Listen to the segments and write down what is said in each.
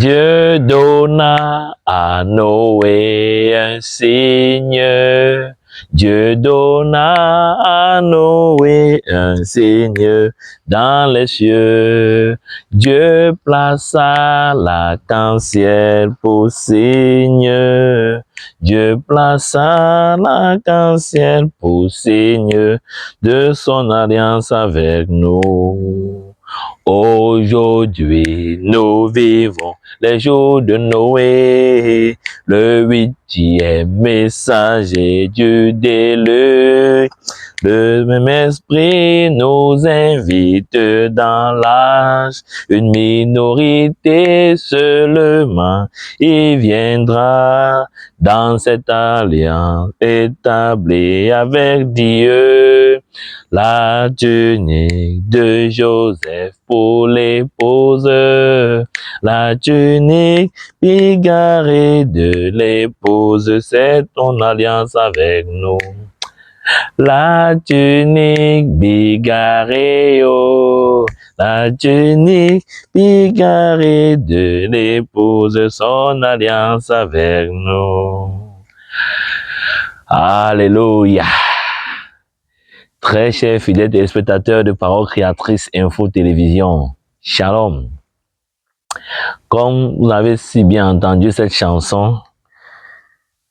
Dieu donna à Noé un signe. Dieu donna à Noé un signe dans les cieux. Dieu plaça l'arc-en-ciel pour signe. Dieu plaça l'arc-en-ciel pour signe de son alliance avec nous. Aujourd'hui, nous vivons les jours de Noé, le 8e messager du déluge. Le même esprit nous invite dans l'âge, une minorité seulement y viendra dans cette alliance établie avec Dieu. La tunique de Joseph pour l'épouse, la tunique bigarrée de l'épouse, c'est ton alliance avec nous. La tunique bigarrée, oh, la tunique bigarrée de l'épouse, son alliance avec nous. Alléluia. Très chers fidèles téléspectateurs de Parole Créatrice Info Télévision, Shalom. Comme vous avez si bien entendu cette chanson,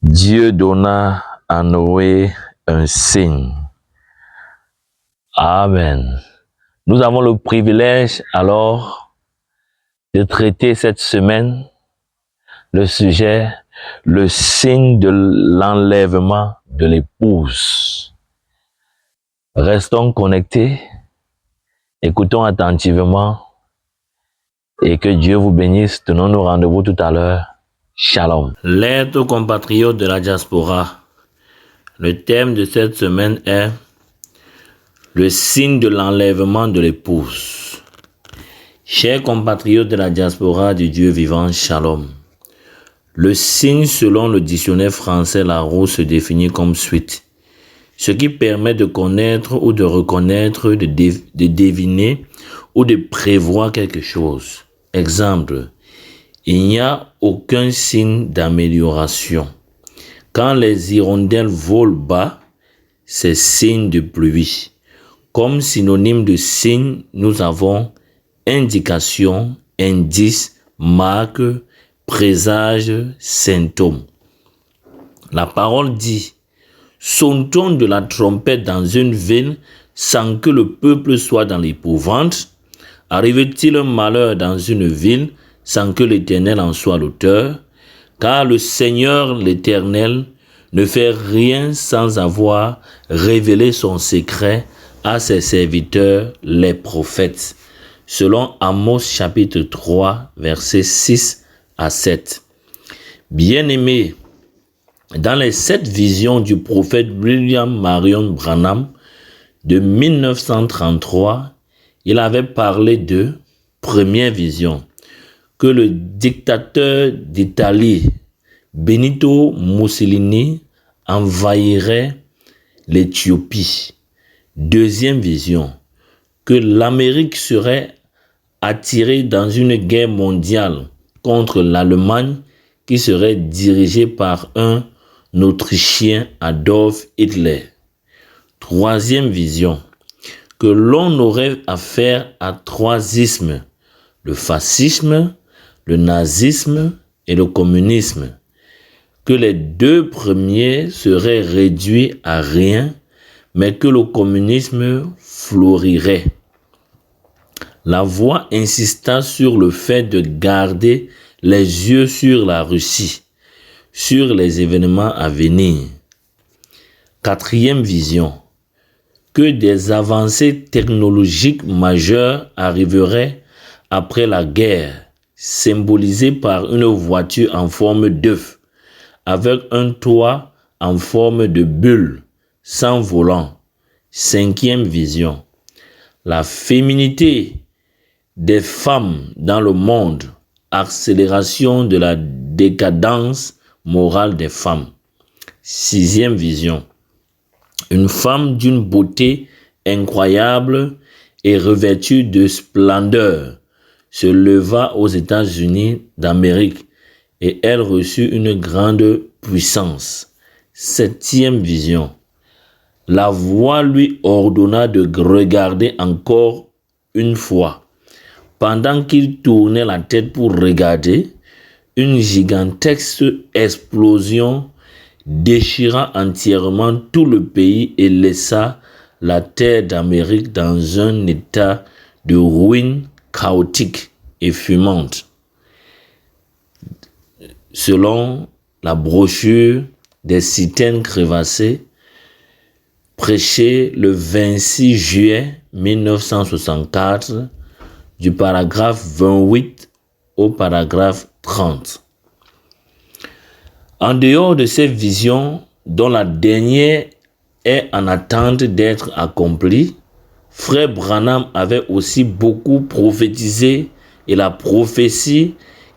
Dieu donna à Noé un signe. Amen. Nous avons le privilège alors de traiter cette semaine le sujet, le signe de l'enlèvement de l'épouse. Restons connectés, écoutons attentivement et que Dieu vous bénisse. Tenons-nous rendez-vous tout à l'heure. Shalom. Lettre aux compatriotes de la diaspora. Le thème de cette semaine est le signe de l'enlèvement de l'épouse. Chers compatriotes de la diaspora du Dieu vivant, Shalom. Le signe selon le dictionnaire français Larousse se définit comme suite. Ce qui permet de connaître ou de reconnaître, de deviner ou de prévoir quelque chose. Exemple, il n'y a aucun signe d'amélioration. Quand les hirondelles volent bas, c'est signe de pluie. Comme synonyme de signe, nous avons indication, indice, marque, présage, symptôme. La parole dit: sonne-t-on de la trompette dans une ville sans que le peuple soit dans l'épouvante? Arrive-t-il un malheur dans une ville sans que l'Éternel en soit l'auteur? Car le Seigneur l'Éternel ne fait rien sans avoir révélé son secret à ses serviteurs, les prophètes. Selon Amos chapitre 3, versets 6 à 7. Bien-aimés, dans les 7 visions du prophète William Marion Branham de 1933, il avait parlé de première vision, que le dictateur d'Italie, Benito Mussolini, envahirait l'Éthiopie. Deuxième vision, que l'Amérique serait attirée dans une guerre mondiale contre l'Allemagne qui serait dirigée par un Autrichien, Adolf Hitler. Troisième vision, que l'on aurait affaire à 3 ismes, le fascisme, le nazisme et le communisme, que les 2 premiers seraient réduits à rien, mais que le communisme florirait. La voix insista sur le fait de garder les yeux sur la Russie, sur les événements à venir. Quatrième vision, que des avancées technologiques majeures arriveraient après la guerre, symbolisées par une voiture en forme d'œuf, avec un toit en forme de bulle, sans volant. Cinquième vision, la féminité des femmes dans le monde, accélération de la décadence morale des femmes. Sixième vision, une femme d'une beauté incroyable et revêtue de splendeur se leva aux États-Unis d'Amérique et elle reçut une grande puissance. 7e vision. La voix lui ordonna de regarder encore une fois. Pendant qu'il tournait la tête pour regarder, une gigantesque explosion déchira entièrement tout le pays et laissa la terre d'Amérique dans un état de ruine chaotique et fumante. Selon la brochure des citernes crevassées, prêchée le 26 juillet 1964, du paragraphe 28 au paragraphe 30. En dehors de ces visions, dont la dernière est en attente d'être accomplie, Frère Branham avait aussi beaucoup prophétisé et la prophétie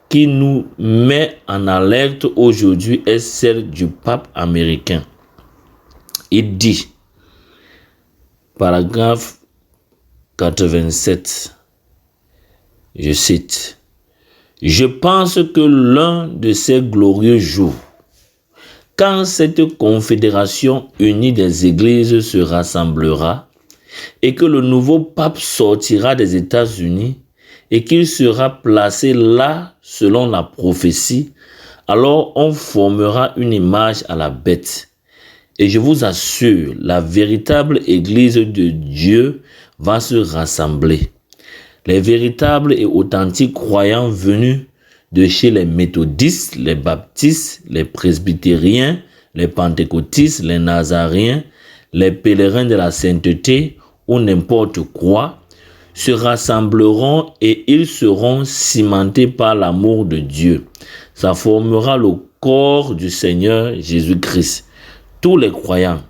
qui nous met en alerte aujourd'hui est celle du pape américain. Il dit, paragraphe 87, je cite, « Je pense que l'un de ces glorieux jours, quand cette confédération unie des églises se rassemblera et que le nouveau pape sortira des États-Unis et qu'il sera placé là selon la prophétie, alors on formera une image à la bête. Et je vous assure, la véritable église de Dieu va se rassembler. Les véritables et authentiques croyants venus de chez les méthodistes, les baptistes, les presbytériens, les pentecôtistes, les nazaréens, les pèlerins de la sainteté ou n'importe quoi, se rassembleront et ils seront cimentés par l'amour de Dieu. Ça formera le corps du Seigneur Jésus-Christ. Tous les croyants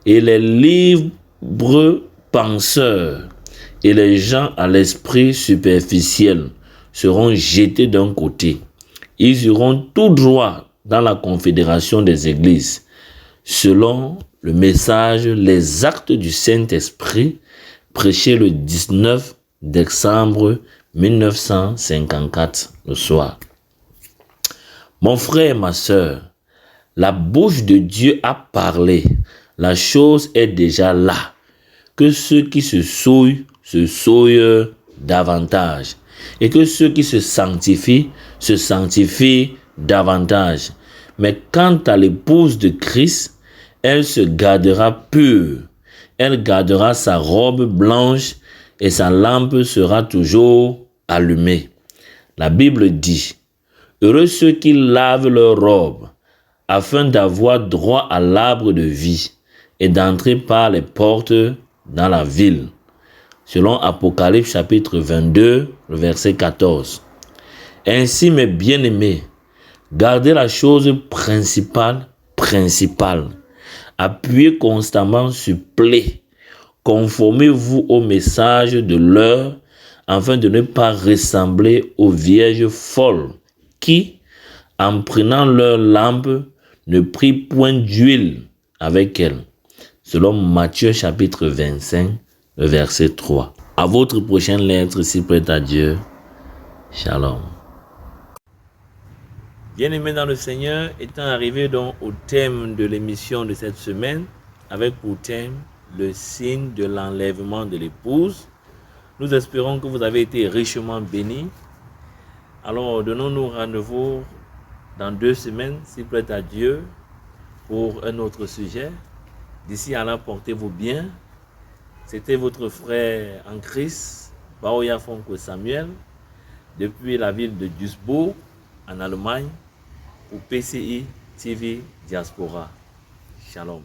et les libres penseurs et les gens à l'esprit superficiel seront jetés d'un côté. Ils iront tout droit dans la confédération des églises, selon le message, les actes du Saint-Esprit, prêché le 19 décembre 1954 le soir. Mon frère et ma sœur, la bouche de Dieu a parlé, la chose est déjà là. Que ceux qui se souillent davantage et que ceux qui se sanctifient davantage. Mais quant à l'épouse de Christ, elle se gardera pure. Elle gardera sa robe blanche et sa lampe sera toujours allumée. La Bible dit, « Heureux ceux qui lavent leur robe, afin d'avoir droit à l'arbre de vie et d'entrer par les portes dans la ville. » Selon Apocalypse chapitre 22, le verset 14. Ainsi, mes bien-aimés, gardez la chose principale. Appuyez constamment sur play. Conformez-vous au message de l'heure afin de ne pas ressembler aux vierges folles qui, en prenant leur lampe, ne prient point d'huile avec elles. Selon Matthieu chapitre 25, le verset 3. À votre prochaine lettre, si prête à Dieu. Shalom. Bien-aimés dans le Seigneur, étant arrivé donc au thème de l'émission de cette semaine, avec pour thème le signe de l'enlèvement de l'épouse, nous espérons que vous avez été richement bénis. Alors, donnons-nous rendez-vous dans 2 semaines, si prête à Dieu, pour un autre sujet. D'ici à là, portez-vous bien. C'était votre frère en Christ, Baoya Fonko Samuel, depuis la ville de Duisbourg, en Allemagne, pour PCI TV Diaspora. Shalom.